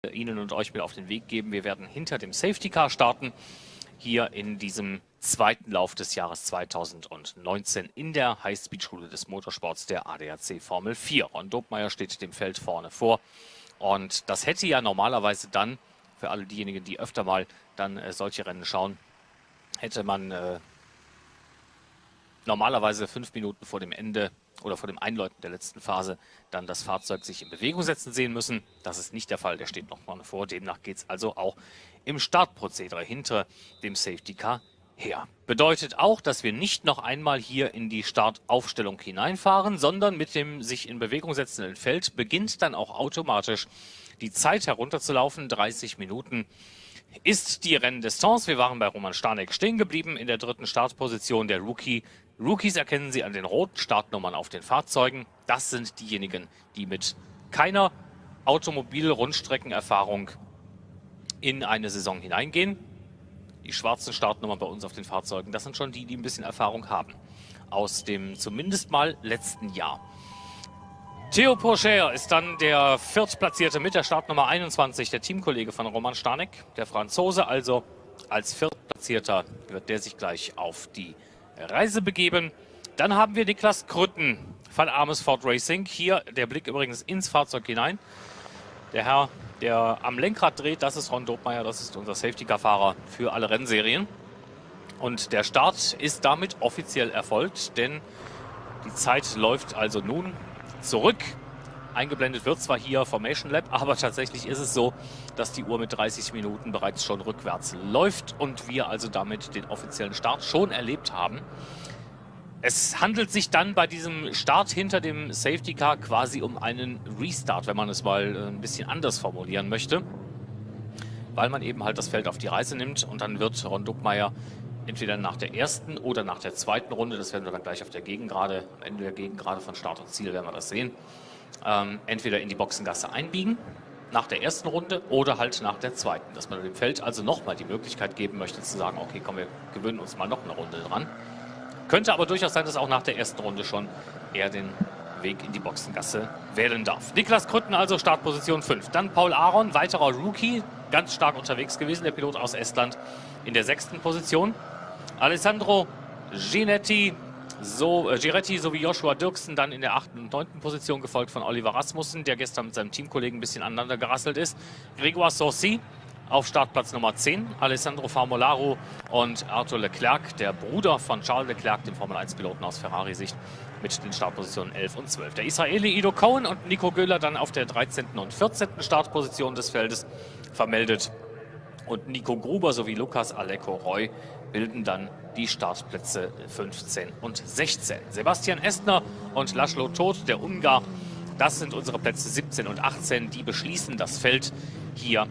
Ihnen und euch mit auf den Weg geben. Wir werden hinter dem Safety Car starten, hier in diesem zweiten Lauf des Jahres 2019 in der High-Speed-Schule des Motorsports der ADAC Formel 4. Ron Dobmeier steht dem Feld vorne vor und das hätte ja normalerweise dann, für alle diejenigen, die öfter mal dann solche Rennen schauen, hätte man normalerweise 5 Minuten vor dem Ende oder vor dem Einläuten der letzten Phase dann das Fahrzeug sich in Bewegung setzen sehen müssen. Das ist nicht der Fall, der steht noch vorne vor. Demnach geht es also auch im Startprozedere hinter dem Safety Car her. Bedeutet auch, dass wir nicht noch einmal hier in die Startaufstellung hineinfahren, sondern mit dem sich in Bewegung setzenden Feld beginnt dann auch automatisch die Zeit herunterzulaufen. 30 Minuten ist die Renndistanz. Wir waren bei Roman Stanek stehen geblieben in der dritten Startposition. Der Rookies erkennen Sie an den roten Startnummern auf den Fahrzeugen. Das sind diejenigen, die mit keiner Automobil-Rundstreckenerfahrung in eine Saison hineingehen. Die schwarzen Startnummern bei uns auf den Fahrzeugen, das sind schon die, die ein bisschen Erfahrung haben. Aus dem zumindest mal letzten Jahr. Theo Pourchaire ist dann der Viertplatzierte mit der Startnummer 21, der Teamkollege von Roman Stanek, der Franzose. Also als Viertplatzierter wird der sich gleich auf die Reise begeben. Dann haben wir Niklas Krütten von Amersfoort Racing. Hier der Blick übrigens ins Fahrzeug hinein. Der Herr, der am Lenkrad dreht, das ist Ron Dobmeier, das ist unser Safety-Car-Fahrer für alle Rennserien. Und der Start ist damit offiziell erfolgt, denn die Zeit läuft also nun zurück. Eingeblendet wird zwar hier Formation Lab, aber tatsächlich ist es so, dass die Uhr mit 30 Minuten bereits schon rückwärts läuft und wir also damit den offiziellen Start schon erlebt haben. Es handelt sich dann bei diesem Start hinter dem Safety Car quasi um einen Restart, wenn man es mal ein bisschen anders formulieren möchte, weil man eben halt das Feld auf die Reise nimmt und dann wird Ron Dobmeier entweder nach der ersten oder nach der zweiten Runde, das werden wir dann gleich auf der Gegengrade, am Ende der Gegengrade von Start und Ziel werden wir das sehen, entweder in die Boxengasse einbiegen, nach der ersten Runde oder halt nach der zweiten, dass man dem Feld also nochmal die Möglichkeit geben möchte zu sagen, okay, komm, wir gewöhnen uns mal noch eine Runde dran. Könnte aber durchaus sein, dass auch nach der ersten Runde schon er den Weg in die Boxengasse wählen darf. Niklas Krütten also Startposition 5. Dann Paul Aron, weiterer Rookie, ganz stark unterwegs gewesen, der Pilot aus Estland in der 6. Position. Alessandro Giretti sowie Joshua Dirksen dann in der 8. und 9. Position, gefolgt von Oliver Rasmussen, der gestern mit seinem Teamkollegen ein bisschen aneinander gerasselt ist. Grégoire Sorcy auf Startplatz Nummer 10, Alessandro Famolaro und Arthur Leclerc, der Bruder von Charles Leclerc, dem Formel-1-Piloten aus Ferrari-Sicht, mit den Startpositionen 11 und 12. Der Israeli Ido Cohen und Nico Göhler dann auf der 13. und 14. Startposition des Feldes vermeldet. Und Nico Gruber sowie Lukas Aleko Roy bilden dann die Startplätze 15 und 16. Sebastian Estner und Laszlo Todt, der Ungar, das sind unsere Plätze 17 und 18. Die beschließen das Feld hier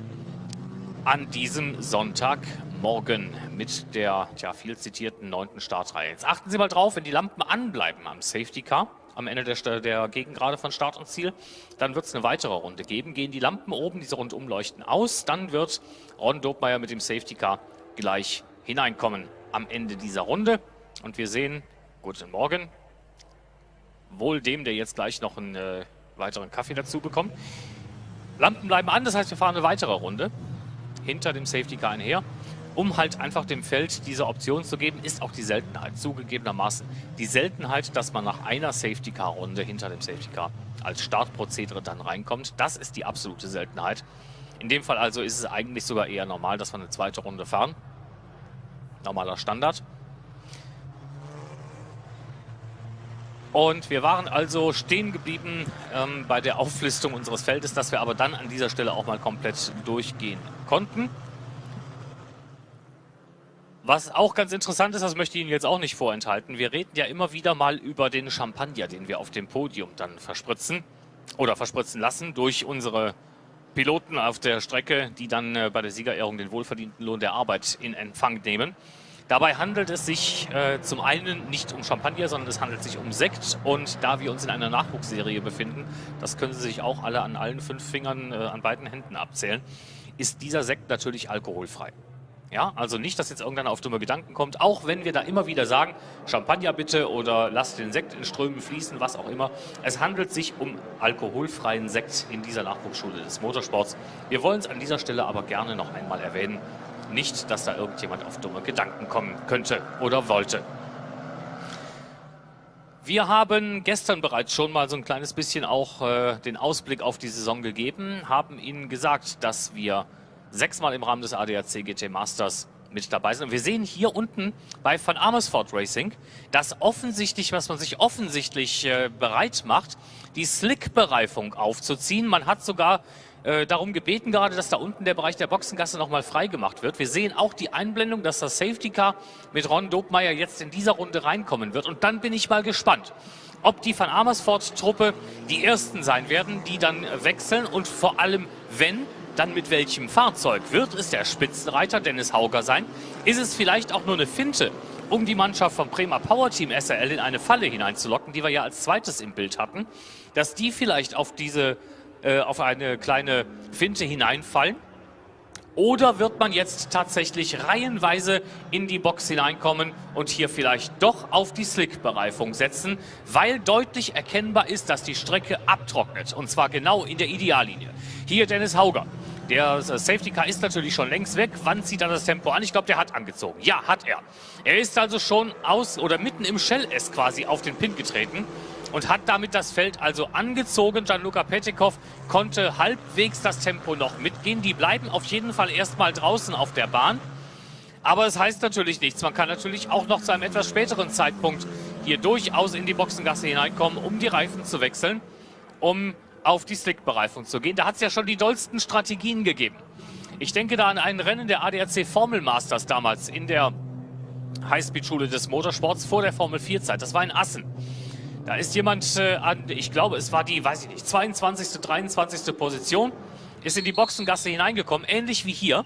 an diesem Sonntagmorgen mit der viel zitierten 9. Startreihe. Jetzt achten Sie mal drauf, wenn die Lampen anbleiben am Safety Car, am Ende der Gegengrade von Start und Ziel, dann wird es eine weitere Runde geben. Gehen die Lampen oben, diese rundum leuchten aus, dann wird Ron Dobmeier mit dem Safety Car gleich hineinkommen am Ende dieser Runde. Und wir sehen, guten Morgen, wohl dem, der jetzt gleich noch einen weiteren Kaffee dazu bekommt. Lampen bleiben an, das heißt, wir fahren eine weitere Runde hinter dem Safety Car einher, um halt einfach dem Feld diese Option zu geben, ist auch die Seltenheit, zugegebenermaßen. Die Seltenheit, dass man nach einer Safety Car Runde hinter dem Safety Car als Startprozedere dann reinkommt, das ist die absolute Seltenheit. In dem Fall also ist es eigentlich sogar eher normal, dass wir eine zweite Runde fahren. Normaler Standard. Und wir waren also stehen geblieben bei der Auflistung unseres Feldes, dass wir aber dann an dieser Stelle auch mal komplett durchgehen konnten. Was auch ganz interessant ist, das möchte ich Ihnen jetzt auch nicht vorenthalten, wir reden ja immer wieder mal über den Champagner, den wir auf dem Podium dann verspritzen oder verspritzen lassen durch unsere Piloten auf der Strecke, die dann bei der Siegerehrung den wohlverdienten Lohn der Arbeit in Empfang nehmen. Dabei handelt es sich zum einen nicht um Champagner, sondern es handelt sich um Sekt. Und da wir uns in einer Nachwuchsserie befinden, das können Sie sich auch alle an allen 5 Fingern an beiden Händen abzählen, ist dieser Sekt natürlich alkoholfrei. Ja, also nicht, dass jetzt irgendeiner auf dumme Gedanken kommt, auch wenn wir da immer wieder sagen, Champagner bitte oder lasst den Sekt in Strömen fließen, was auch immer. Es handelt sich um alkoholfreien Sekt in dieser Nachwuchsschule des Motorsports. Wir wollen es an dieser Stelle aber gerne noch einmal erwähnen. Nicht, dass da irgendjemand auf dumme Gedanken kommen könnte oder wollte. Wir haben gestern bereits schon mal so ein kleines bisschen auch den Ausblick auf die Saison gegeben, haben Ihnen gesagt, dass wir 6-mal im Rahmen des ADAC GT Masters mit dabei sind. Und wir sehen hier unten bei Van Amersfoort Racing, dass offensichtlich, was man sich offensichtlich bereit macht, die Slick-Bereifung aufzuziehen. Man hat sogar darum gebeten gerade, dass da unten der Bereich der Boxengasse nochmal frei gemacht wird. Wir sehen auch die Einblendung, dass das Safety Car mit Ron Dobmeier jetzt in dieser Runde reinkommen wird. Und dann bin ich mal gespannt, ob die Van Amersfoort-Truppe die Ersten sein werden, die dann wechseln und vor allem, wenn, dann mit welchem Fahrzeug? Wird es der Spitzenreiter Dennis Hauger sein? Ist es vielleicht auch nur eine Finte, um die Mannschaft vom Bremer Power Team SRL in eine Falle hineinzulocken, die wir ja als zweites im Bild hatten, dass die vielleicht auf eine kleine Finte hineinfallen? Oder wird man jetzt tatsächlich reihenweise in die Box hineinkommen und hier vielleicht doch auf die Slick-Bereifung setzen, weil deutlich erkennbar ist, dass die Strecke abtrocknet. Und zwar genau in der Ideallinie. Hier Dennis Hauger. Der Safety Car ist natürlich schon längst weg. Wann zieht er das Tempo an? Ich glaube, der hat angezogen. Ja, hat er. Er ist also schon mitten im Shell-S quasi auf den Pin getreten und hat damit das Feld also angezogen. Gianluca Petikov konnte halbwegs das Tempo noch mitgehen. Die bleiben auf jeden Fall erstmal draußen auf der Bahn. Aber es heißt natürlich nichts. Man kann natürlich auch noch zu einem etwas späteren Zeitpunkt hier durchaus in die Boxengasse hineinkommen, um die Reifen zu wechseln, um auf die Slick-Bereifung zu gehen. Da hat es ja schon die dollsten Strategien gegeben. Ich denke da an ein Rennen der ADAC Formel Masters damals in der Highspeed-Schule des Motorsports vor der Formel 4-Zeit. Das war in Assen. Da ist jemand ich glaube, es war die, 22., 23. Position, ist in die Boxengasse hineingekommen, ähnlich wie hier,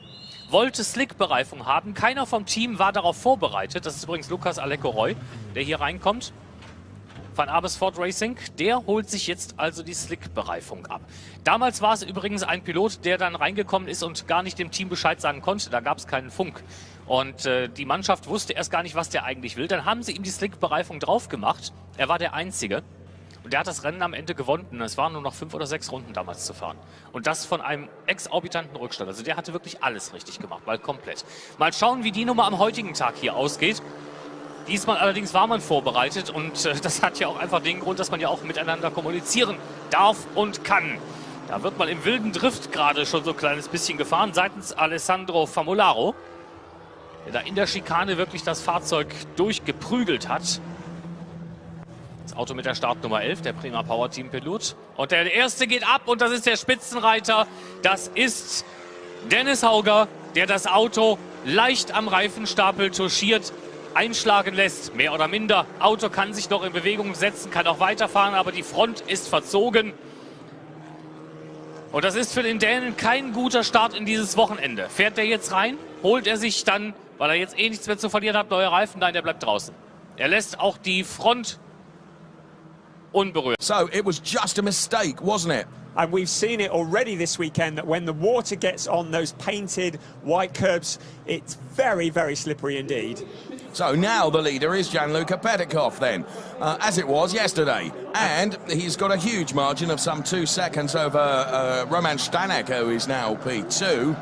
wollte Slick-Bereifung haben. Keiner vom Team war darauf vorbereitet. Das ist übrigens Lukas Aleko-Roy, der hier reinkommt. Van Amersfoort Racing, der holt sich jetzt also die Slick-Bereifung ab. Damals war es übrigens ein Pilot, der dann reingekommen ist und gar nicht dem Team Bescheid sagen konnte. Da gab es keinen Funk. Und die Mannschaft wusste erst gar nicht, was der eigentlich will. Dann haben sie ihm die Slick-Bereifung drauf gemacht. Er war der Einzige. Und der hat das Rennen am Ende gewonnen. Es waren nur noch 5 oder 6 Runden damals zu fahren. Und das von einem exorbitanten Rückstand. Also der hatte wirklich alles richtig gemacht, mal komplett. Mal schauen, wie die Nummer am heutigen Tag hier ausgeht. Diesmal allerdings war man vorbereitet und das hat ja auch einfach den Grund, dass man ja auch miteinander kommunizieren darf und kann. Da wird mal im wilden Drift gerade schon so ein kleines bisschen gefahren seitens Alessandro Famolaro, der da in der Schikane wirklich das Fahrzeug durchgeprügelt hat. Das Auto mit der Startnummer 11, der Bremer Power Team Pilot. Und der erste geht ab und das ist der Spitzenreiter. Das ist Dennis Hauger, der das Auto leicht am Reifenstapel touchiert einschlagen lässt, mehr oder minder. Auto kann sich noch in Bewegung setzen, kann auch weiterfahren, aber die Front ist verzogen. Und das ist für den Dänen kein guter Start in dieses Wochenende. Fährt der jetzt rein, holt er sich dann, weil er jetzt eh nichts mehr zu verlieren hat, neue Reifen? Nein, der bleibt draußen. Er lässt auch die Front unberührt. So, it was just a mistake, wasn't it? And we've seen it already this weekend that when the water gets on those painted white curbs, it's very, very slippery indeed. So now the leader is Gianluca Petikov then, as it was yesterday. And he's got a huge margin of some 2 seconds over Roman Stanek, who is now P2.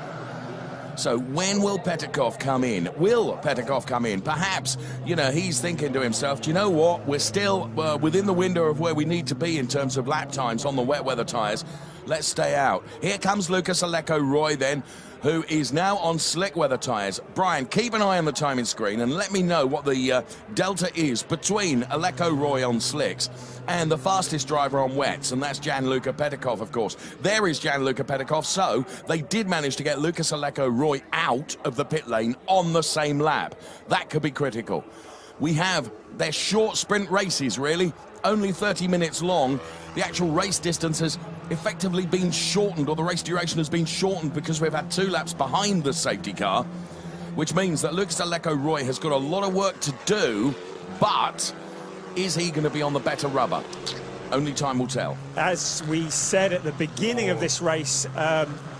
So when will Petikov come in? Will Petikov come in? Perhaps, you know, he's thinking to himself, do you know what? We're still within the window of where we need to be in terms of lap times on the wet weather tyres. Let's stay out. Here comes Lucas Aleko-Roy then, who is now on slick weather tyres. Brian, keep an eye on the timing screen and let me know what the delta is between Aleko-Roy on slicks and the fastest driver on wets, and that's Gianluca Petikov, of course. There is Gianluca Petikov, so they did manage to get Lucas Aleko-Roy out of the pit lane on the same lap. That could be critical. We have their short sprint races, really, only 30 minutes long. The actual race distance has effectively been shortened, or the race duration has been shortened because we've had 2 laps behind the safety car, which means that Lucas Aleko-Roy has got a lot of work to do, but is he going to be on the better rubber? Only time will tell. As we said at the beginning of this race,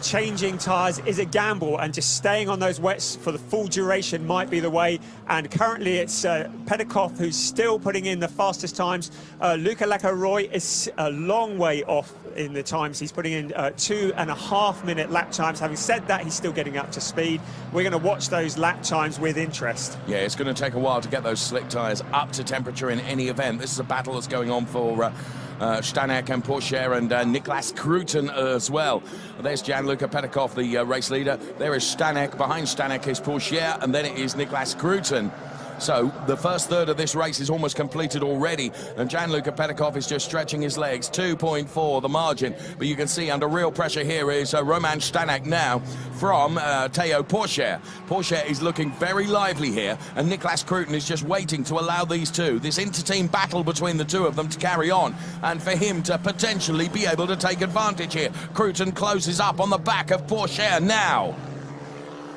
changing tyres is a gamble, and just staying on those wets for the full duration might be the way. And currently it's Petkov who's still putting in the fastest times. Luca Lecco-Roy is a long way off in the times. He's putting in 2.5 minute lap times. Having said that, he's still getting up to speed. We're going to watch those lap times with interest. Yeah, it's going to take a while to get those slick tyres up to temperature in any event. This is a battle that's going on for Stanek and Pourchaire and Niklas Kruten as well. There's Gianluca Petkov, the race leader. There is Stanek. Behind Stanek is Pourchaire, and then it is Niklas Kruten. So the first third of this race is almost completed already, and Gianluca Petkov is just stretching his legs. 2.4 the margin, but you can see under real pressure here is Roman Stanek now from Théo Pourchaire. Pourchaire is looking very lively here, and Niklas Kruten is just waiting to allow these two, this inter-team battle between the two of them, to carry on, and for him to potentially be able to take advantage here. Kruten closes up on the back of Pourchaire now.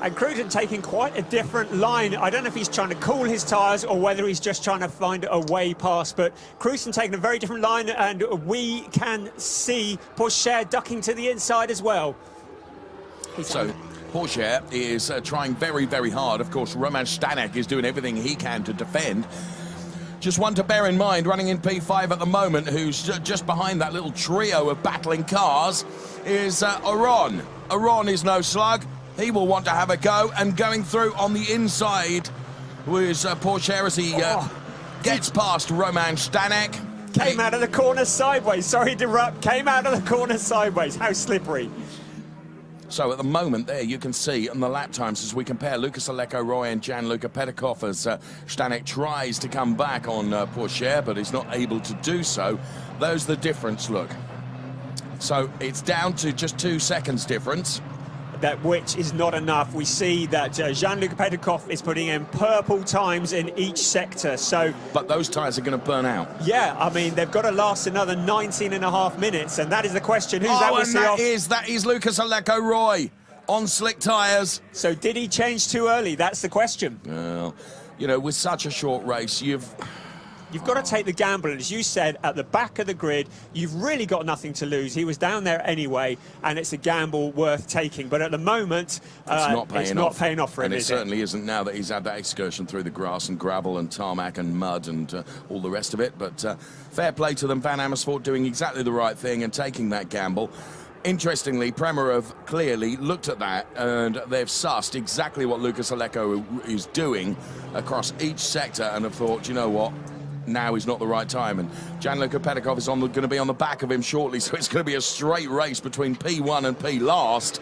And Kruten taking quite a different line. I don't know if he's trying to cool his tyres or whether he's just trying to find a way past, but Kruten taking a very different line, and we can see Pourchaire ducking to the inside as well. So Pourchaire is trying very, very hard. Of course, Roman Stanek is doing everything he can to defend. Just one to bear in mind, running in P5 at the moment, who's just behind that little trio of battling cars, is Aron. Aron is no slug. He will want to have a go, and going through on the inside was Pourchaire as he gets past Roman Stanek. Came out of the corner sideways. Sorry to interrupt. Came out of the corner sideways. How slippery. So at the moment there, you can see on the lap times as we compare Lucas Lecco-Roy and Gianluca Petkov as Stanek tries to come back on Pourchaire, but he's not able to do so. Those the difference, look. So it's down to just 2 seconds difference. That which is not enough. We see that Gianluca Petkov is putting in purple times in each sector. So, but those tyres are going to burn out. Yeah, I mean, they've got to last another 19.5 minutes, and that is the question. Who's that is Lucas Lecco-Roy on slick tyres. So did he change too early? That's the question. Well, you know, with such a short race, you've got to take the gamble, and as you said, at the back of the grid, you've really got nothing to lose. He was down there anyway, and it's a gamble worth taking. But at the moment, it's not paying off for him, and it certainly isn't now that he's had that excursion through the grass and gravel and tarmac and mud and all the rest of it. But fair play to them. Van Amersfoort doing exactly the right thing and taking that gamble. Interestingly, Prema have clearly looked at that, and they've sussed exactly what Lucas Lecco is doing across each sector and have thought, you know what, now is not the right time. And Gianluca Petkov is going to be on the back of him shortly, so it's going to be a straight race between P1 and P last.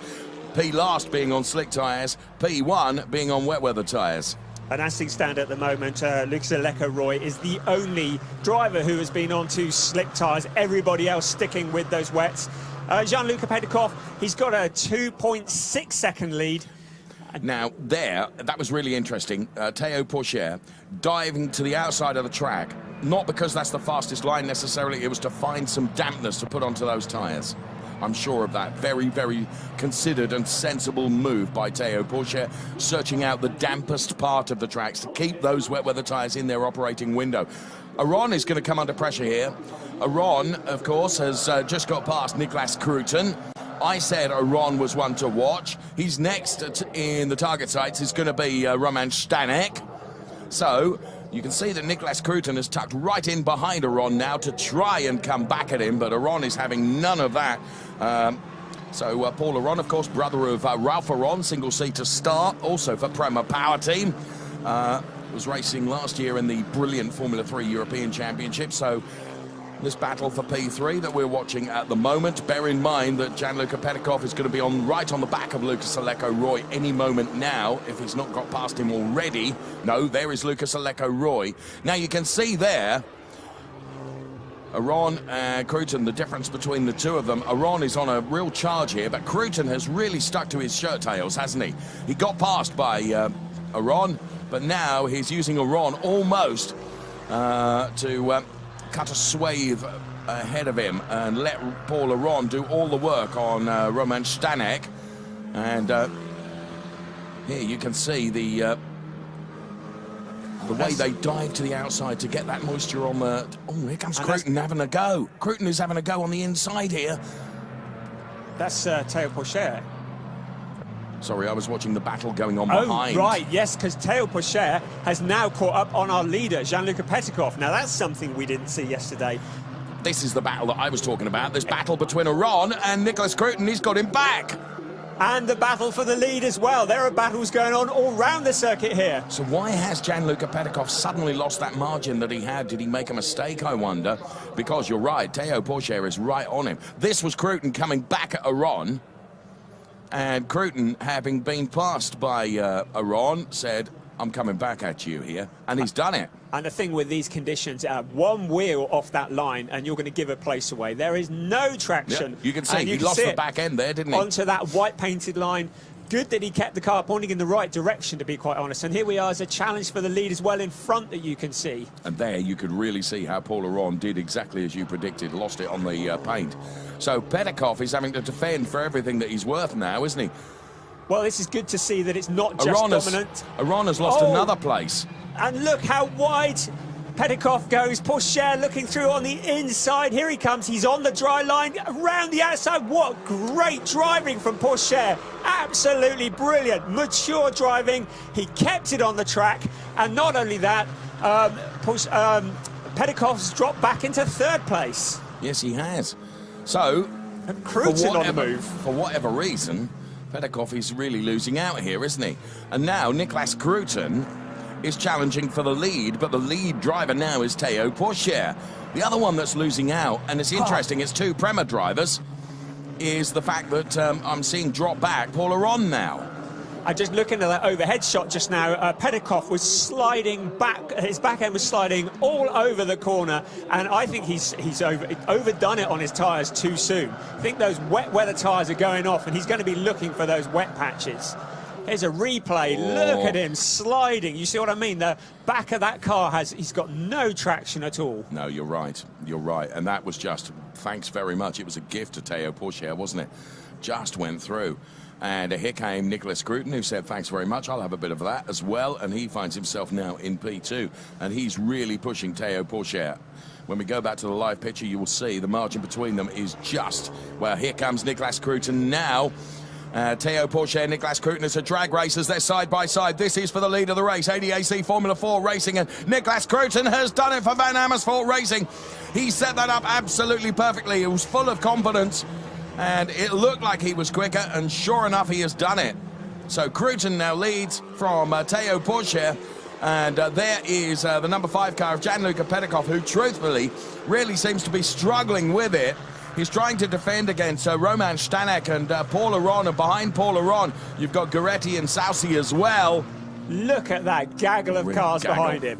P last being on slick tyres, P1 being on wet weather tyres. And as things stand at the moment, Lucas Lecco-Roy is the only driver who has been on 2 slick tyres. Everybody else sticking with those wets. Gianluca Petkov, he's got a 2.6 second lead. Now, that was really interesting. Théo Pourchaire diving to the outside of the track, not because that's the fastest line necessarily, it was to find some dampness to put onto those tyres. I'm sure of that. Very, very considered and sensible move by Théo Pourchaire, searching out the dampest part of the tracks to keep those wet weather tyres in their operating window. Aron is going to come under pressure here. Aron, of course, has just got past Niklas Kruten. I said Aron was one to watch. He's next in the target sights is going to be Roman Stanek. So you can see that Niklas Kruten has tucked right in behind Aron now to try and come back at him, but Aron is having none of that. So Paul Aron, of course, brother of Ralph Aron, single-seater start, also for Prema Power Team. Was racing last year in the brilliant Formula 3 European Championship, so this battle for P3 that we're watching at the moment. Bear in mind that Gianluca Petkov is going to be right on the back of Lucas Lecco-Roy any moment now, if he's not got past him already. No, there is Lucas Lecco-Roy. Now you can see there, Aron and Kruten, the difference between the two of them. Aron is on a real charge here, but Kruten has really stuck to his shirt tails, hasn't he? He got past by Aron, but now he's using Aron almost to cut a swathe ahead of him and let Paul Aron do all the work on Roman Stanek. And here you can see the the way they dive to the outside to get that moisture on the... Oh, here comes Cruton having a go. Cruton is having a go on the inside here. That's Théo Pourchaire. Sorry, I was watching the battle going on behind. Oh, right, yes, because Théo Pourchaire has now caught up on our leader, Gianluca Petikov. Now, that's something we didn't see yesterday. This is the battle that I was talking about. This battle between Aron and Nicholas Cruton. He's got him back. And the battle for the lead as well. There are battles going on all round the circuit here. So why has Gianluca Petikov suddenly lost that margin that he had? Did he make a mistake, I wonder? Because you're right, Théo Pourchaire is right on him. This was Cruton coming back at Aron. And Cruton, having been passed by Aron, said, I'm coming back at you here. And he's done it. And the thing with these conditions, one wheel off that line and you're going to give a place away. There is no traction. Yeah, you can see he lost the back end there, didn't he? Onto that white painted line. Good that he kept the car pointing in the right direction, to be quite honest. And here we are as a challenge for the lead as well in front that you can see. And there you could really see how Paul Aron did exactly as you predicted, lost it on the paint. So Petikov is having to defend for everything that he's worth now, isn't he? Well, this is good to see that it's not just dominant. Aron has lost another place. And look how wide Petikov goes. Pourchaire looking through on the inside. Here he comes. He's on the dry line, around the outside. What great driving from Pourchaire. Absolutely brilliant. Mature driving. He kept it on the track. And not only that, Petikov's dropped back into third place. Yes, he has. So, Cruton on the move. For whatever reason, Petikov is really losing out here, isn't he? And now Nicholas Cruton is challenging for the lead, but the lead driver now is Théo Pourchaire. The other one that's losing out, and it's interesting, it's two Prema drivers, is the fact that I'm seeing drop back Paul Aron now. I just looking at that overhead shot just now, Petikov was sliding back, his back end was sliding all over the corner, and I think he's overdone it on his tyres too soon. I think those wet weather tyres are going off, and he's going to be looking for those wet patches. Here's a replay. Look at him sliding. You see what I mean? The back of that car he's got no traction at all. No, you're right. You're right. And that was just, thanks very much. It was a gift to Théo Pourchaire, wasn't it? Just went through. And here came Nicholas Cruton, who said, thanks very much, I'll have a bit of that as well. And he finds himself now in P2. And he's really pushing Théo Pourchaire. When we go back to the live picture, you will see the margin between them is just, well, here comes Nicholas Cruton now. Théo Pourchaire, Nicholas Cruton, it's a drag race as they're side by side. This is for the lead of the race, ADAC Formula 4 Racing, and Nicholas Cruton has done it for Van Amersfoort Racing. He set that up absolutely perfectly. He was full of confidence, and it looked like he was quicker, and sure enough, he has done it. So Cruton now leads from Théo Pourchaire, and there is the number 5 car of Gianluca Petikov, who truthfully really seems to be struggling with it. He's trying to defend against Roman Stanek and Paul Aron, and behind Paul Aron, you've got Goretti and Saucy as well. Look at that gaggle of cars behind him.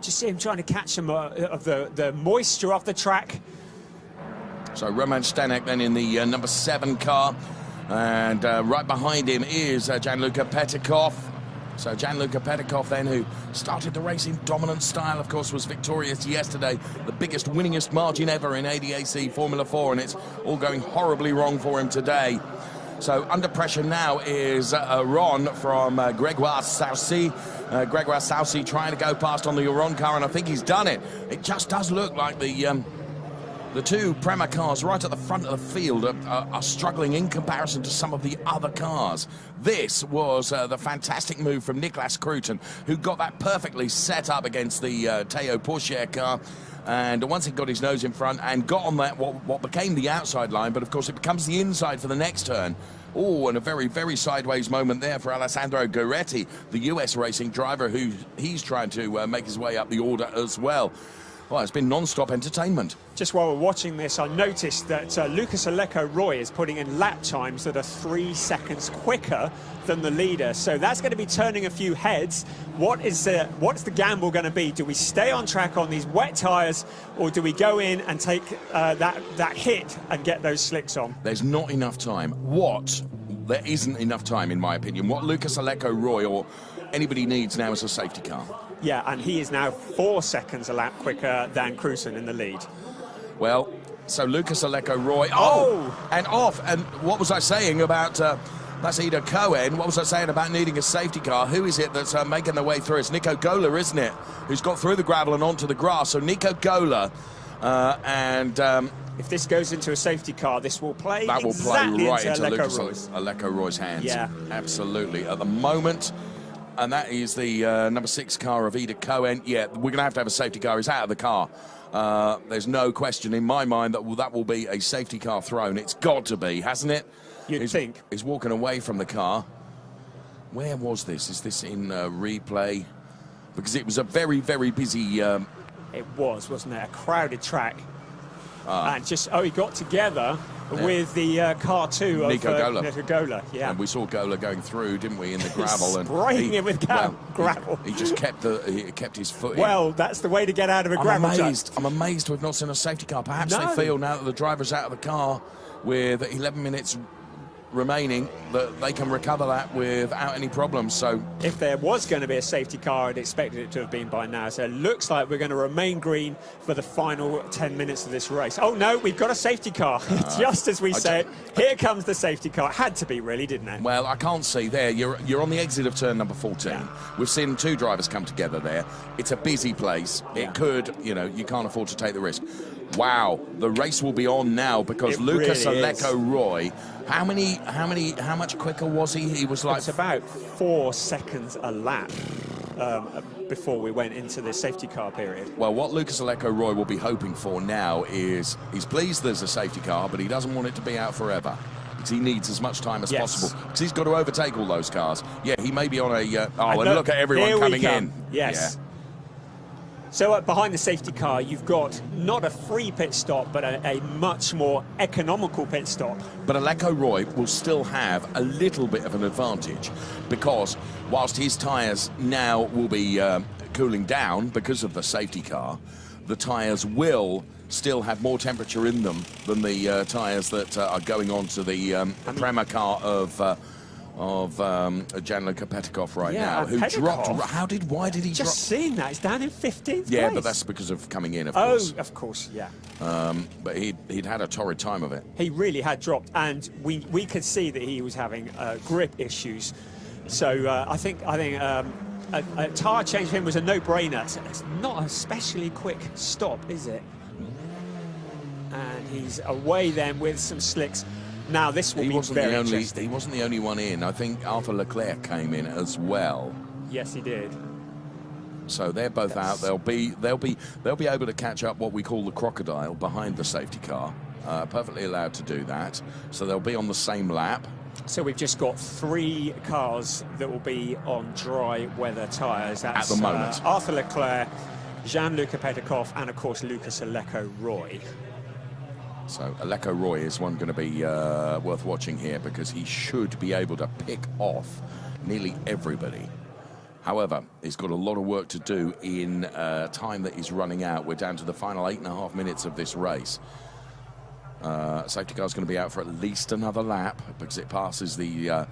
Just see him trying to catch some of the moisture off the track. So Roman Stanek then in the number 7 car, and right behind him is Gianluca Petikov. So Gianluca Petikov then, who started the race in dominant style, of course, was victorious yesterday. The biggest, winningest margin ever in ADAC Formula 4, and it's all going horribly wrong for him today. So under pressure now is Aron from Grégoire Saucy. Grégoire Saucy trying to go past on the Aron car, and I think he's done it. It just does look like the two Prema cars right at the front of the field are struggling in comparison to some of the other cars. This was the fantastic move from Nicholas Cruton, who got that perfectly set up against the Théo Pourchaire car. And once he got his nose in front and got on that, what became the outside line, but of course it becomes the inside for the next turn. Oh, and a very, very sideways moment there for Alessandro Goretti, the US racing driver, who he's trying to make his way up the order as well. Well, it's been non-stop entertainment. Just while we're watching this, I noticed that Lucas Aleco-Roy is putting in lap times that are 3 seconds quicker than the leader. So that's going to be turning a few heads. What's the gamble going to be? Do we stay on track on these wet tyres, or do we go in and take that hit and get those slicks on? There's not enough time. There isn't enough time, in my opinion. What Lucas Aleco-Roy or anybody needs now is a safety car. Yeah, and he is now 4 seconds a lap quicker than Cruton in the lead. Well, so Lucas Aleco-Roy, and off. And what was I saying about That's Ida Cohen. What was I saying about needing a safety car? Who is it that's making their way through? It's Nico Gola, isn't it? Who's got through the gravel and onto the grass. So Nico Gola if this goes into a safety car, this will play that will exactly play right into into Lucas Lucas Aleko Roy's hands. Yeah. Absolutely. At the moment, and that is the number 6 car of Ida Cohen. Yeah, we're going to have a safety car. He's out of the car. There's no question in my mind that will be a safety car thrown. It's got to be, hasn't it? You'd think. He's walking away from the car. Where was this? Is this in replay? Because it was a very, very busy... It was, wasn't it? A crowded track. And just, he got together with the car 2 of Nico Gola. Nico Gola, yeah. And we saw Gola going through, didn't we, in the gravel? And spraying it with gravel. He just kept his foot in. Well, that's the way to get out of a gravel track. I'm amazed we've not seen a safety car. Perhaps they feel now that the driver's out of the car with 11 minutes remaining that they can recover that without any problems. So if there was going to be a safety car, I'd expected it to have been by now. So it looks like we're going to remain green for the final 10 minutes of this race. Oh no, we've got a safety car. Just as we said, here comes the safety car. It had to be, really, didn't it? Well, I can't see there. You're on the exit of turn number 14. Yeah. We've seen 2 drivers come together there. It's a busy place. Yeah. It could, you can't afford to take the risk. Wow, the race will be on now because Lucas really Aleko Roy, how much quicker was he? He was like... It's about 4 seconds a lap before we went into the safety car period. Well, what Lucas Aleko Roy will be hoping for now is he's pleased there's a safety car, but he doesn't want it to be out forever. Because he needs as much time as possible. Because he's got to overtake all those cars. Yeah, he may be on a... and look at everyone coming in. Yes. Yeah. So behind the safety car, you've got not a free pit stop, but a much more economical pit stop. But Aleko Roy will still have a little bit of an advantage because whilst his tyres now will be cooling down because of the safety car, the tyres will still have more temperature in them than the tyres that are going on to the Prema car of Gianluca Petikov now, who dropped. Why did he drop? Just seeing that, it's down in 15th Yeah, place. but that's because of coming in, of course. Oh, of course, yeah. But he'd had a torrid time of it. He really had dropped, and we could see that he was having grip issues. So I think a tyre change for him was a no-brainer. It's not a especially quick stop, is it? And he's away then with some slicks. Now this will be very interesting. He wasn't the only one in. I think Arthur Leclerc came in as well. Yes, he did. So they're both out. They'll be able to catch up what we call the crocodile behind the safety car. Perfectly allowed to do that. So they'll be on the same lap. So we've just got 3 cars that will be on dry weather tyres. At the moment. Arthur Leclerc, Gianluca Petikov, and of course Lucas Aleko Roy. So Aleko Roy is one going to be worth watching here because he should be able to pick off nearly everybody. However, he's got a lot of work to do in time that he's running out. We're down to the final 8.5 minutes of this race. Safety car's going to be out for at least another lap because it passes the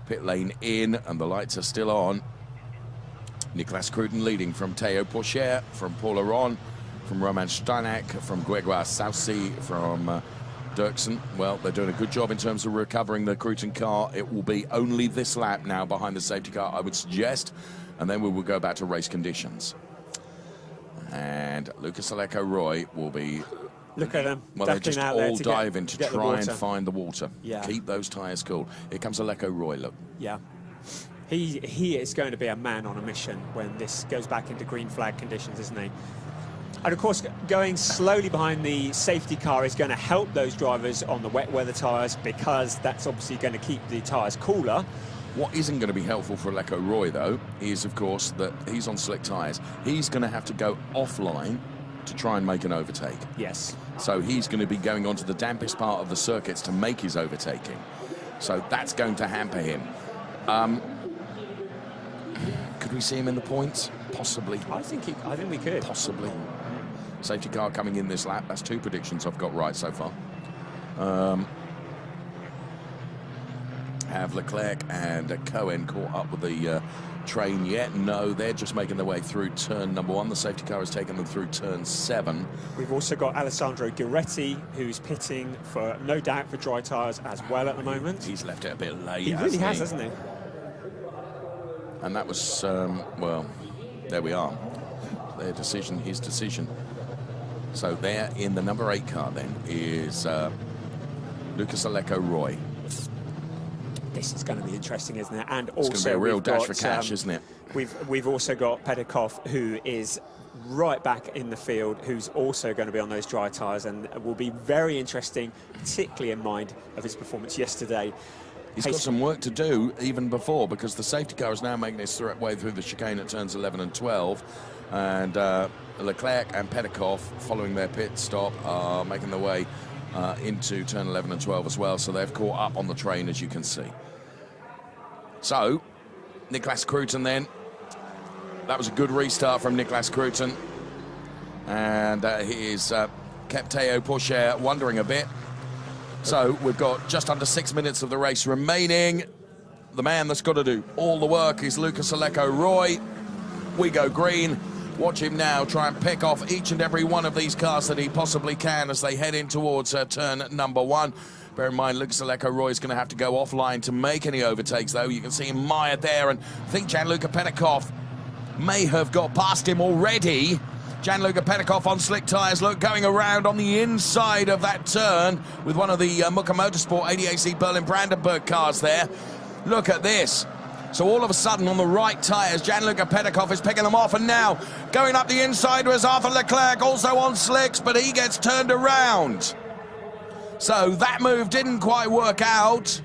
pit lane in and the lights are still on. Nicolas Cruden leading from Théo Pourchaire, from Paul Aron, from Roman Stanek, from Gregoire Saucy, from Dirksen. Well, they're doing a good job in terms of recovering the Cruden car. It will be only this lap now behind the safety car, I would suggest, and then we will go back to race conditions. And Lucas Aleko Roy will be... Look at them. Well, they just all dive in to try and find the water. Yeah. Keep those tyres cool. Here comes Aleko Roy, look. Yeah. He is going to be a man on a mission when this goes back into green flag conditions, isn't he? And of course, going slowly behind the safety car is going to help those drivers on the wet weather tyres because that's obviously going to keep the tyres cooler. What isn't going to be helpful for Aleko Roy, though, is, of course, that he's on slick tyres. He's going to have to go offline to try and make an overtake. Yes. So he's going to be going onto the dampest part of the circuits to make his overtaking. So that's going to hamper him. Could we see him in the points? Possibly. I think we could. Possibly. Safety car coming in this lap. That's 2 predictions I've got right so far. Have Leclerc and Cohen caught up with the train yet? No, they're just making their way through turn number 1. The safety car has taken them through turn 7. We've also got Alessandro Giretti, who's pitting for, no doubt, for dry tyres as well at the moment. He's left it a bit late. He really has, hasn't he? And that was, well, there we are. Their decision, his decision. So there in the number 8 car then is Lucas Aleko-Roy. This is going to be interesting, isn't it? And It's also, going to be a real dash for cash, isn't it? We've also got Pedikov, who is right back in the field, who's also going to be on those dry tyres, and will be very interesting, particularly in mind of his performance yesterday. He's got some work to do even before, because the safety car is now making its way through the chicane at turns 11 and 12, and Leclerc and Pedikov, following their pit stop, are making their way into turn 11 and 12 as well, so they've caught up on the train, as you can see. So, Niklas Kruten then. That was a good restart from Niklas Kruten. And he is kept Théo Pourchaire wondering a bit. So, we've got just under 6 minutes of the race remaining. The man that's got to do all the work is Lucas Aleko-Roy. We go green. Watch him now try and pick off each and every one of these cars that he possibly can as they head in towards turn number 1. Bear in mind, Lucas Aleko-Roy is going to have to go offline to make any overtakes, though. You can see him mired there, and I think Gianluca Pedikov may have got past him already. Gianluca Pedikov on slick tyres, look, going around on the inside of that turn with one of the Mucker Motorsport ADAC Berlin Brandenburg cars there. Look at this. So all of a sudden, on the right tyres, Gianluca Pedikov is picking them off, and now going up the inside was Arthur Leclerc, also on slicks, but he gets turned around. So that move didn't quite work out.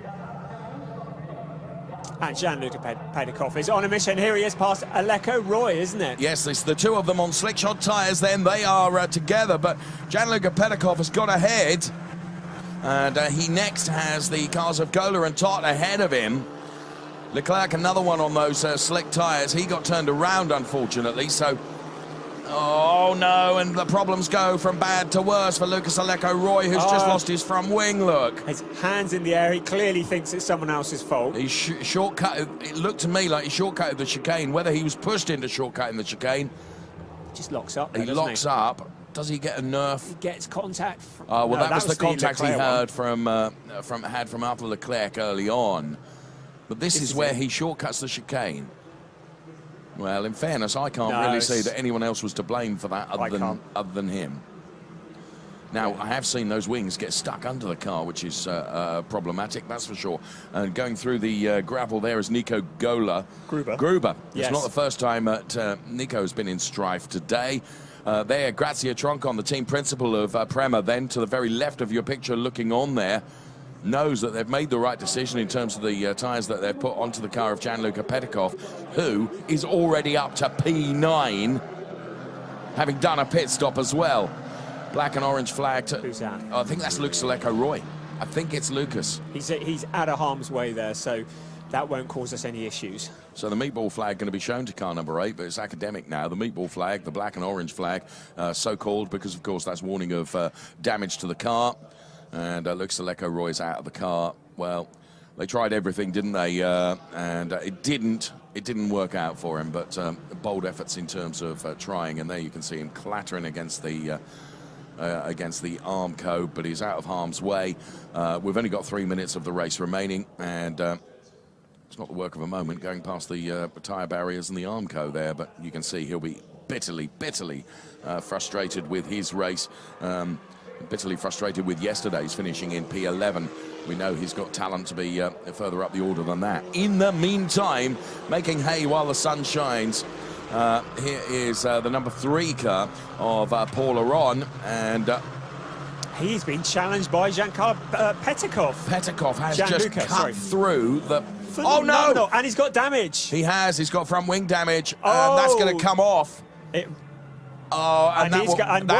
And Gianluca Pedikov is on a mission. Here he is past Aleko-Roy, isn't it? Yes, it's the two of them on slick shot tyres then. They are together, but Gianluca Pedikov has got ahead. And he next has the cars of Gola and Todt ahead of him. Leclerc, another one on those slick tyres. He got turned around, unfortunately, so... Oh, no, and the problems go from bad to worse for Lucas Aleko-Roy, who's just lost his front wing, look. His hands in the air, he clearly thinks it's someone else's fault. He shortcut. It looked to me like he shortcutted the chicane. Whether he was pushed into shortcutting the chicane... Just locks up there, He locks up. Does he get a nerf? He gets contact. Well, no, that was the contact he Leclerc had from Arthur Leclerc early on. But this is where he shortcuts the chicane. Well, in fairness, I can't really see that anyone else was to blame for that other than him. Now, I have seen those wings get stuck under the car, which is problematic, that's for sure. And going through the gravel there is Nico Gruber. Yes. It's not the first time that Nico has been in strife today. There, Grazia Tronco, the team principal of Prema, then to the very left of your picture looking on there, knows that they've made the right decision in terms of the tyres that they've put onto the car of Gianluca Pedikov, who is already up to P9, having done a pit stop as well. Black and orange flag. Who's that? I think that's Lucas Aleko-Roy. I think it's Lucas. He's out of harm's way there, so that won't cause us any issues. So the meatball flag going to be shown to car number 8, but it's academic now. The meatball flag, the black and orange flag, so-called because, of course, that's warning of damage to the car. And Lucas Aleko-Roy is out of the car. Well, they tried everything, didn't they? And it didn't work out for him, but bold efforts in terms of trying. And there you can see him clattering against the Armco, but he's out of harm's way. We've only got 3 minutes of the race remaining, and it's not the work of a moment going past the tyre barriers and the Armco there, but you can see he'll be bitterly frustrated with his race. Bitterly frustrated with yesterday's finishing in P11. We know he's got talent to be further up the order than that. In the meantime, making hay while the sun shines, here is the number 3 car of Paul Aron, and he's been challenged by Giancarlo Pedikov. Pedikov has just cut through the... Phenomenal. Oh, no! And he's got damage. He has. He's got front wing damage, and that's going to come off. And what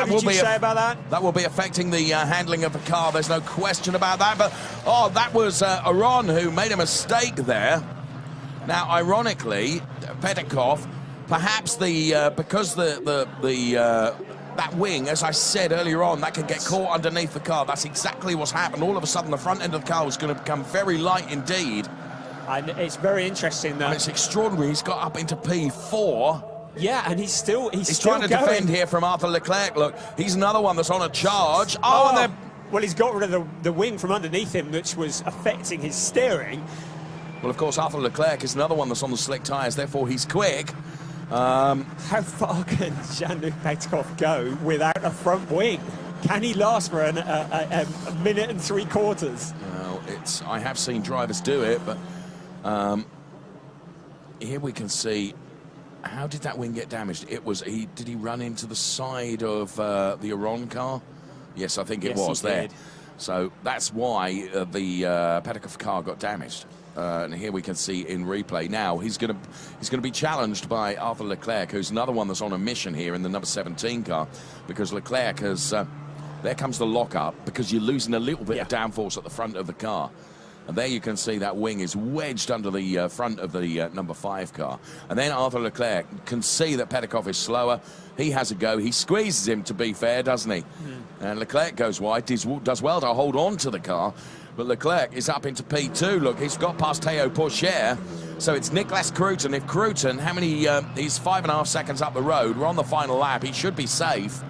did you say about that? That will be affecting the handling of the car. There's no question about that. But, that was Aron who made a mistake there. Now, ironically, Pedikov, perhaps because the that wing, as I said earlier on, that can get caught underneath the car. That's exactly what's happened. All of a sudden, the front end of the car was going to become very light indeed. And it's very interesting that... And it's extraordinary. He's got up into P4. Yeah, and he's still trying to defend here from Arthur Leclerc. Look, he's another one that's on a charge. Oh, and they're... Well, he's got rid of the wing from underneath him, which was affecting his steering. Well, of course, Arthur Leclerc is another one that's on the slick tyres, therefore he's quick. How far can Jean-Luc Petkov go without a front wing? Can he last for a minute and 3/4? Well, I have seen drivers do it, but here we can see, how did that wing get damaged? Did he run into the side of the Iran car? Yes, I think it was there. So that's why the Petkov car got damaged. And here we can see in replay now he's going to be challenged by Arthur Leclerc, who's another one that's on a mission here in the number 17 car, because Leclerc has there comes the lock-up, because you're losing a little bit of downforce at the front of the car. And there you can see that wing is wedged under the front of the number 5 car. And then Arthur Leclerc can see that Petkov is slower. He has a go. He squeezes him, to be fair, doesn't he? And Leclerc goes wide, does well to hold on to the car. But Leclerc is up into P2. Look, he's got past Théo Pourchaire. So it's Nicolas Cruton. If Cruton, he's 5.5 seconds up the road. We're on the final lap. He should be safe.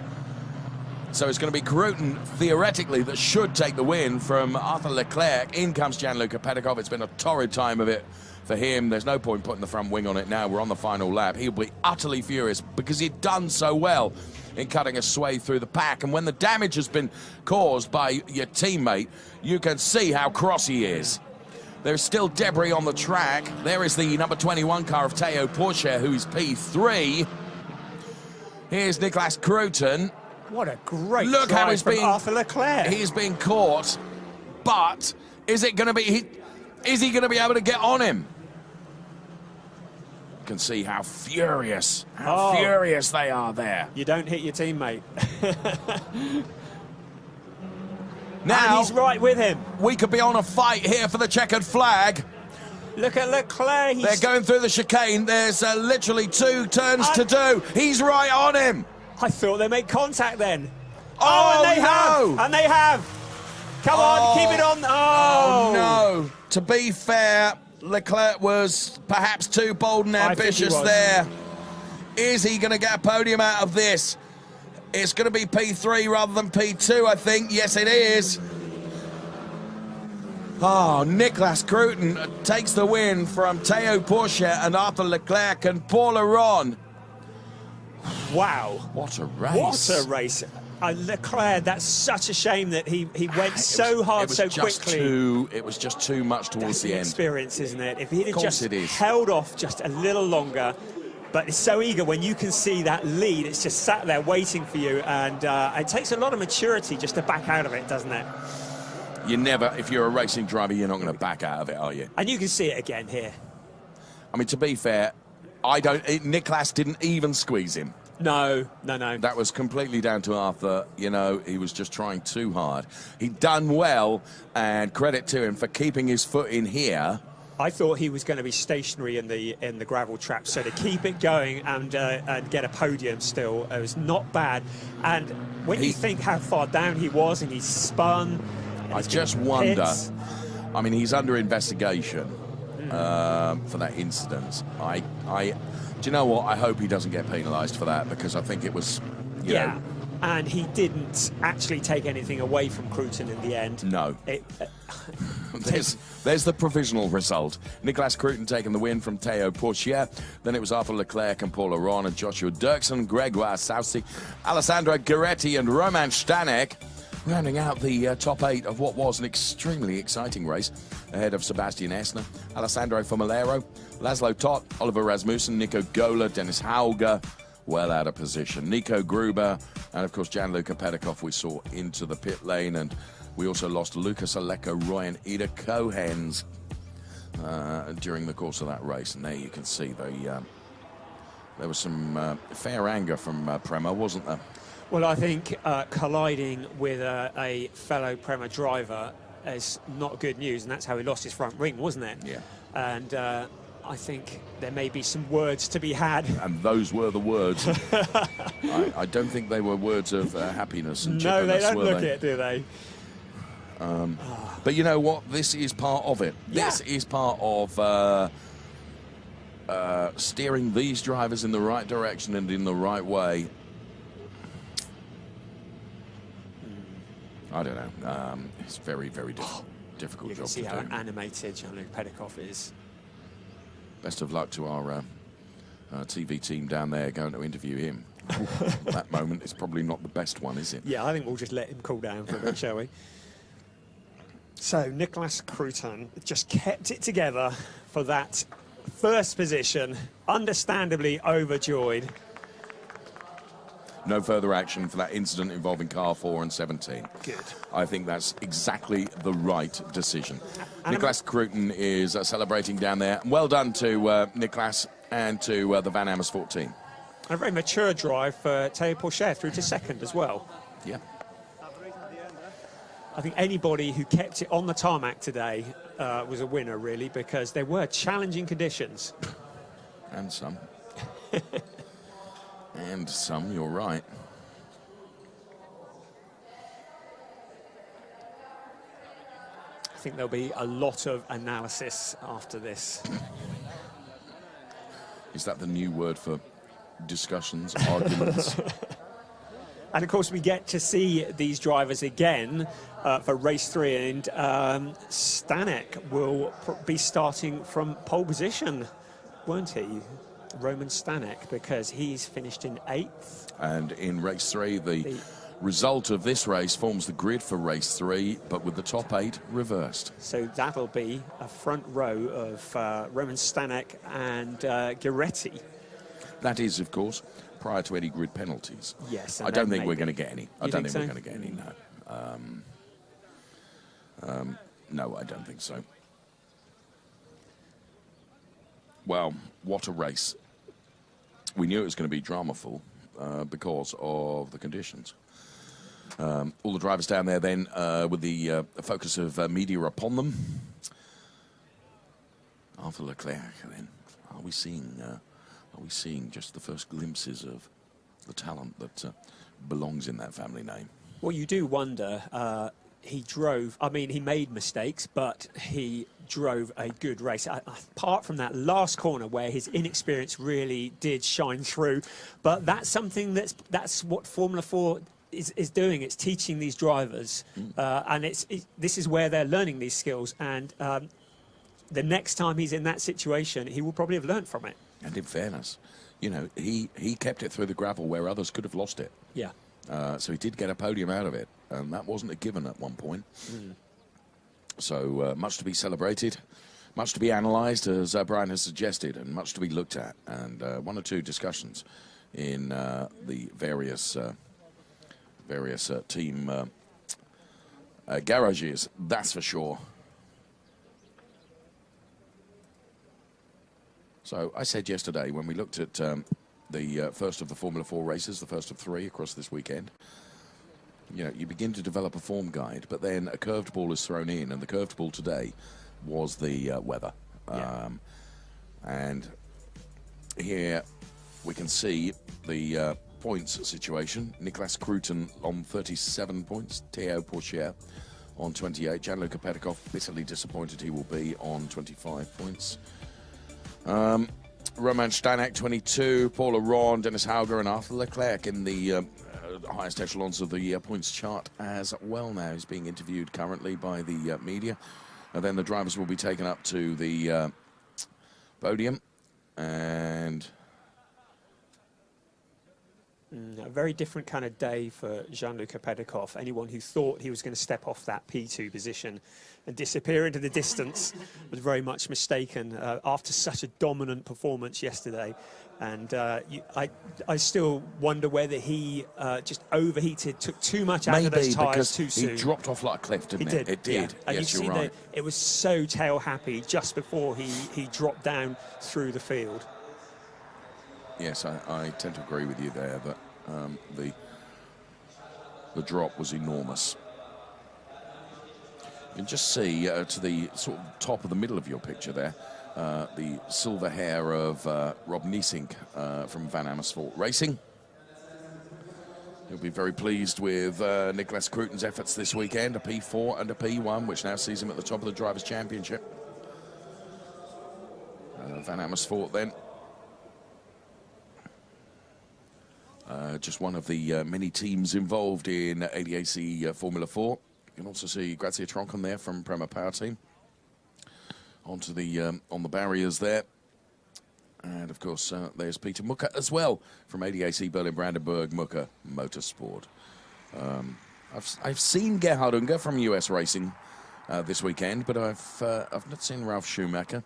So it's going to be Cruton, theoretically, that should take the win from Arthur Leclerc. In comes Gianluca Petkov. It's been a torrid time of it for him. There's no point putting the front wing on it now. We're on the final lap. He'll be utterly furious because he'd done so well in cutting a swathe through the pack. And when the damage has been caused by your teammate, you can see how cross he is. There's still debris on the track. There is the number 21 car of Théo Pourchaire, who is P3. Here's Nicolas Cruton. What a great Look how he's being Arthur Leclerc. He's being caught, but is he going to be able to get on him? You can see how furious they are there. You don't hit your teammate. Now and he's right with him. We could be on a fight here for the checkered flag. Look at Leclerc. They're going through the chicane. There's literally 2 turns to do. He's right on him. I thought they made contact then. Oh, and they have. And they have. Come on, keep it on. Oh, no. To be fair, Leclerc was perhaps too bold and ambitious there. Is he going to get a podium out of this? It's going to be P3 rather than P2, I think. Yes, it is. Oh, Nicolas Cruton takes the win from Théo Pourchaire and Arthur Leclerc and Paul Aron. Wow. What a race. What a race. Leclerc, that's such a shame that he went so hard so quickly. It was just too much towards the end. Experience, isn't it? If he'd have just it is. held off just a little longer, but it's so eager when you can see that lead. It's just sat there waiting for you, and it takes a lot of maturity just to back out of it, doesn't it? You never, if you're a racing driver, you're not going to back out of it, are you? And you can see it again here. I mean, to be fair, Nicolas didn't even squeeze him. No. That was completely down to Arthur. You know, he was just trying too hard. He'd done well, and credit to him for keeping his foot in here. I thought he was going to be stationary in the gravel trap, so to keep it going and get a podium still, it was not bad. And when you think how far down he was, and he spun, and I just wonder. I mean, he's under investigation for that incident. Do you know what? I hope he doesn't get penalised for that, because I think it was, you know. And he didn't actually take anything away from Cruton in the end. No. There's the provisional result. Nicolas Cruton taking the win from Théo Pourchaire. Then it was Arthur Leclerc and Paul Aron and Joshua Dirksen, Gregoire Saucy, Alessandro Gueretti and Roman Stanek, rounding out the top 8 of what was an extremely exciting race, ahead of Sebastian Essner, Alessandro Formulero, Laszlo Tot, Oliver Rasmussen, Nico Gola, Dennis Hauger, well out of position. Nico Gruber, and of course Gianluca Petkov we saw into the pit lane, and we also lost Lucas Aleko, Roy and Ida Cohens during the course of that race. And there you can see there was some fair anger from Prema, wasn't there? Well, I think colliding with a fellow Prema driver is not good news, and that's how he lost his front wing, wasn't it? Yeah. And I think there may be some words to be had. And those were the words. I don't think they were words of happiness and No, they chippiness, don't were look they? it, do they? But you know what? This is part of it. Yeah. This is part of steering these drivers in the right direction and in the right way. I don't know. It's very, very difficult You job can see to how do. animated Jean-Luc Pedikoff is. Best of luck to our TV team down there going to interview him. That moment is probably not the best one, is it? Yeah, I think we'll just let him cool down for a bit, shall we? So, Nicolas Cruton just kept it together for that first position, understandably overjoyed. No further action for that incident involving car 4 and 17. Good. I think that's exactly the right decision. Nicolas Cruton is celebrating down there. Well done to Nicolas and to the Van Amersfoort team. A very mature drive for Théo Pourchaire through to second as well. Yeah. I think anybody who kept it on the tarmac today was a winner, really, because there were challenging conditions. And some. And some, you're right. I think there'll be a lot of analysis after this. Is that the new word for discussions, arguments? And of course, we get to see these drivers again for race 3, and Stanek will be starting from pole position, won't he? Roman Stanek, because he's finished in 8th. And in race 3, the result of this race forms the grid for race 3, but with the top 8 reversed. So that'll be a front row of Roman Stanek and Gueretti. That is, of course, prior to any grid penalties. Yes. I don't think we're going to get any. I don't think so? we're going to get any, no. No, I don't think so. Well, what a race. We knew it was going to be dramaful because of the conditions. All the drivers down there then with the focus of media upon them. Arthur Leclerc then. Are we seeing just the first glimpses of the talent that belongs in that family name? Well, you do wonder. He drove, I mean, he made mistakes, but he drove a good race. Apart from that last corner where his inexperience really did shine through. But that's something that's what Formula 4 is doing. It's teaching these drivers, and this is where they're learning these skills. And the next time he's in that situation, he will probably have learned from it. And in fairness, you know, he kept it through the gravel where others could have lost it. Yeah. So he did get a podium out of it, and that wasn't a given at one point. So much to be celebrated, much to be analysed, as Brian has suggested, and much to be looked at, and one or two discussions in the various team garages, that's for sure. So I said yesterday when we looked at the first of the Formula 4 races, the first of 3 across this weekend, you know, you begin to develop a form guide, but then a curved ball is thrown in, and the curved ball today was the weather. Yeah. And here we can see the points situation. Nicolas Cruton on 37 points, Théo Pourchaire on 28. Gianluca Pedikoff, bitterly disappointed he will be on 25 points. Roman Stanek, 22, Paul Aron, Dennis Hauger, and Arthur Leclerc in the highest echelons of the points chart as well now. He's being interviewed currently by the media. And then the drivers will be taken up to the podium. And a very different kind of day for Gianluca Pedikoff. Anyone who thought he was going to step off that P2 position and disappear into the distance was very much mistaken after such a dominant performance yesterday. And I still wonder whether he just overheated, took too much out of those tyres too soon. He dropped off like a cliff, didn't it? It did. Yeah. Yes, you're right. It was so tail happy just before he dropped down through the field. Yes, I tend to agree with you there, that the drop was enormous. You can just see to the sort of top of the middle of your picture there, the silver hair of Rob Niesink from Van Amersfoort Racing. He'll be very pleased with Nicholas Kruiten's efforts this weekend, a P4 and a P1, which now sees him at the top of the Drivers' Championship. Van Amersfoort then. Just one of the many teams involved in ADAC Formula 4. You can also see Grazia Tronc on there from Prema Power Team. Onto the on the barriers there. And of course, there's Peter Mucker as well from ADAC Berlin-Brandenburg Mucker Motorsport. I've seen Gerhard Unger from US Racing this weekend, but I've not seen Ralf Schumacher.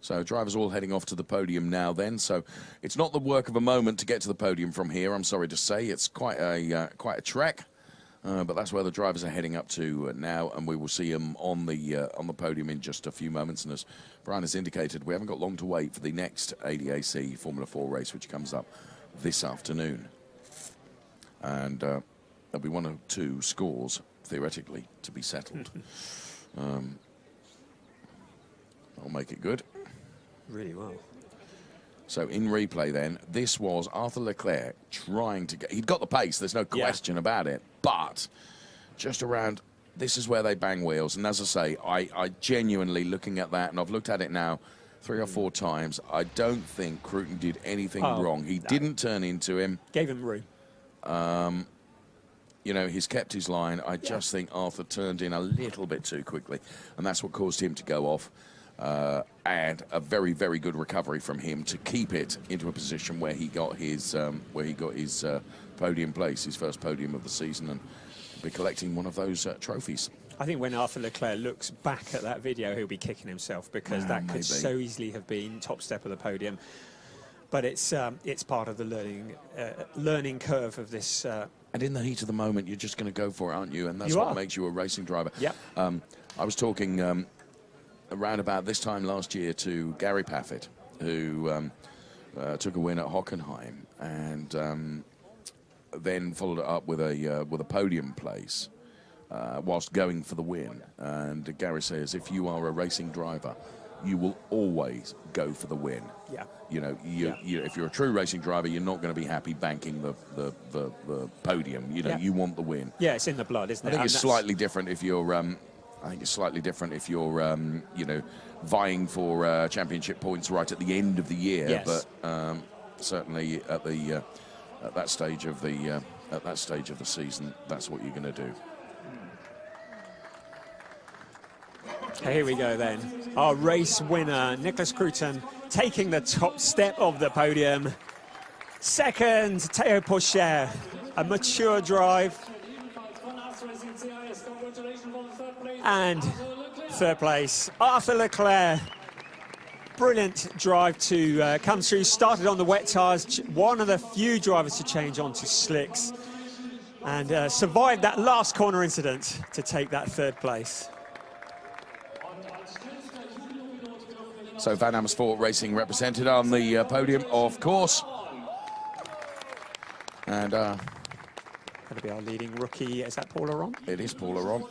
So drivers all heading off to the podium now then. So it's not the work of a moment to get to the podium from here, I'm sorry to say. It's quite a trek. But that's where the drivers are heading up to now, and we will see them on the podium in just a few moments. And as Brian has indicated, we haven't got long to wait for the next ADAC Formula 4 race, which comes up this afternoon. And there'll be 1 or 2 scores, theoretically, to be settled. I'll make it good. Really well. So in replay then, this was Arthur Leclerc trying to get... He'd got the pace, there's no question about it. But just around... This is where they bang wheels. And as I say, I genuinely, looking at that, and I've looked at it now 3 or 4 times, I don't think Kruiten did anything wrong. He didn't turn into him. Gave him room. You know, he's kept his line. I just think Arthur turned in a little bit too quickly. And that's what caused him to go off. And a very, very good recovery from him to keep it into a position where he got his podium place, his first podium of the season, and be collecting one of those trophies. I think when Arthur Leclerc looks back at that video, he'll be kicking himself, because that could so easily have been top step of the podium. But it's part of the learning curve of this. And in the heat of the moment, you're just going to go for it, aren't you? And that's what makes you a racing driver. Yep. I was talking around about this time last year to Gary Paffett, who took a win at Hockenheim, and then followed it up with a podium place whilst going for the win. And Gary says, if you are a racing driver, you will always go for the win. Yeah. You know, if you're a true racing driver, you're not going to be happy banking the podium. You know, you want the win. Yeah, it's in the blood, isn't it? I think it's slightly different if you're. I think it's slightly different if you're, you know, vying for championship points right at the end of the year. Yes. But certainly at that stage of the season, that's what you're going to do. Here we go then. Our race winner, Nicholas Kruiten, taking the top step of the podium. Second, Theo Pourchaire, a mature drive. And third place, Arthur Leclerc. Brilliant drive to come through. Started on the wet tyres, one of the few drivers to change onto slicks, and survived that last corner incident to take that third place. So Van Amersfoort Racing represented on the podium, of course. And that'll be our leading rookie. Is that Paul Aron? It is Paul Aron.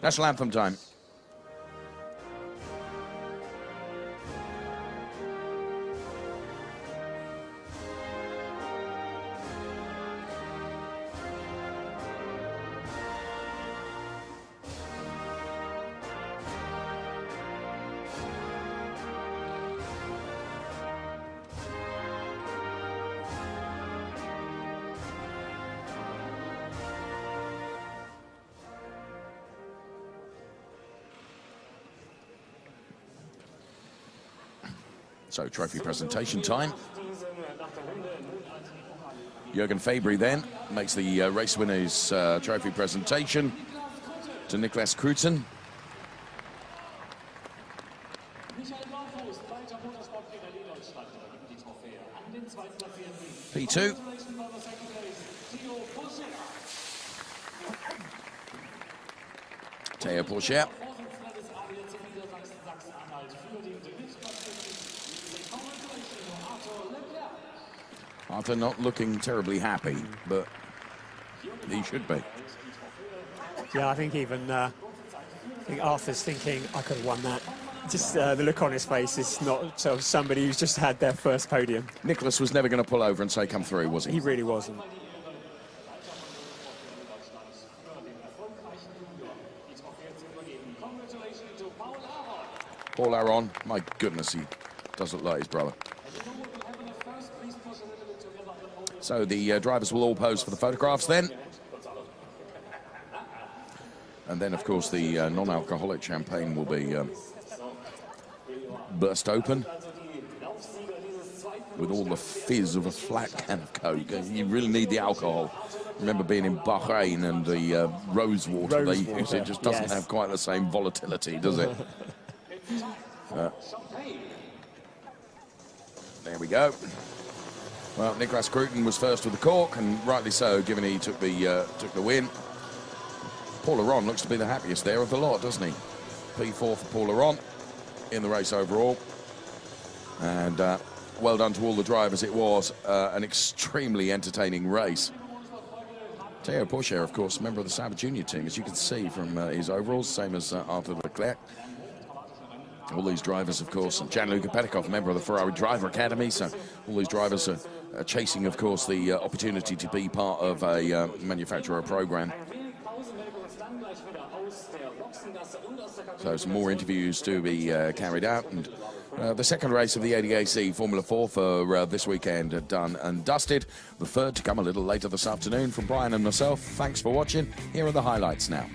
National anthem time. So trophy presentation time. Jürgen Fabry then makes the race winners trophy presentation to Nicholas Kruiten. P2. Theo Pourchaire. Arthur not looking terribly happy, but he should be. Yeah, I think even I think Arthur's thinking, I could have won that. Just the look on his face is not sort of somebody who's just had their first podium. Nicholas was never going to pull over and say come through, was he? He really wasn't. Paul Aron, my goodness, he does look like his brother. So the drivers will all pose for the photographs then. And then, of course, the non-alcoholic champagne will be burst open with all the fizz of a flat can of Coke. You really need the alcohol. Remember being in Bahrain and the rose water they use. It just doesn't have quite the same volatility, does it? There we go. Well, Nicholas Cruton was first with the cork, and rightly so, given he took the win. Paul Aron looks to be the happiest there of the lot, doesn't he? P4 for Paul Aron in the race overall. And well done to all the drivers. It was an extremely entertaining race. Theo Pourchaire, of course, member of the Sauber Junior team, as you can see from his overalls, same as Arthur Leclerc. All these drivers, of course, and Gianluca Petikoff, member of the Ferrari Driver Academy. So all these drivers are chasing, of course, the opportunity to be part of a manufacturer program. So some more interviews to be carried out. And the second race of the ADAC Formula 4 for this weekend done and dusted. The third to come a little later this afternoon. From Brian and myself, thanks for watching. Here are the highlights now.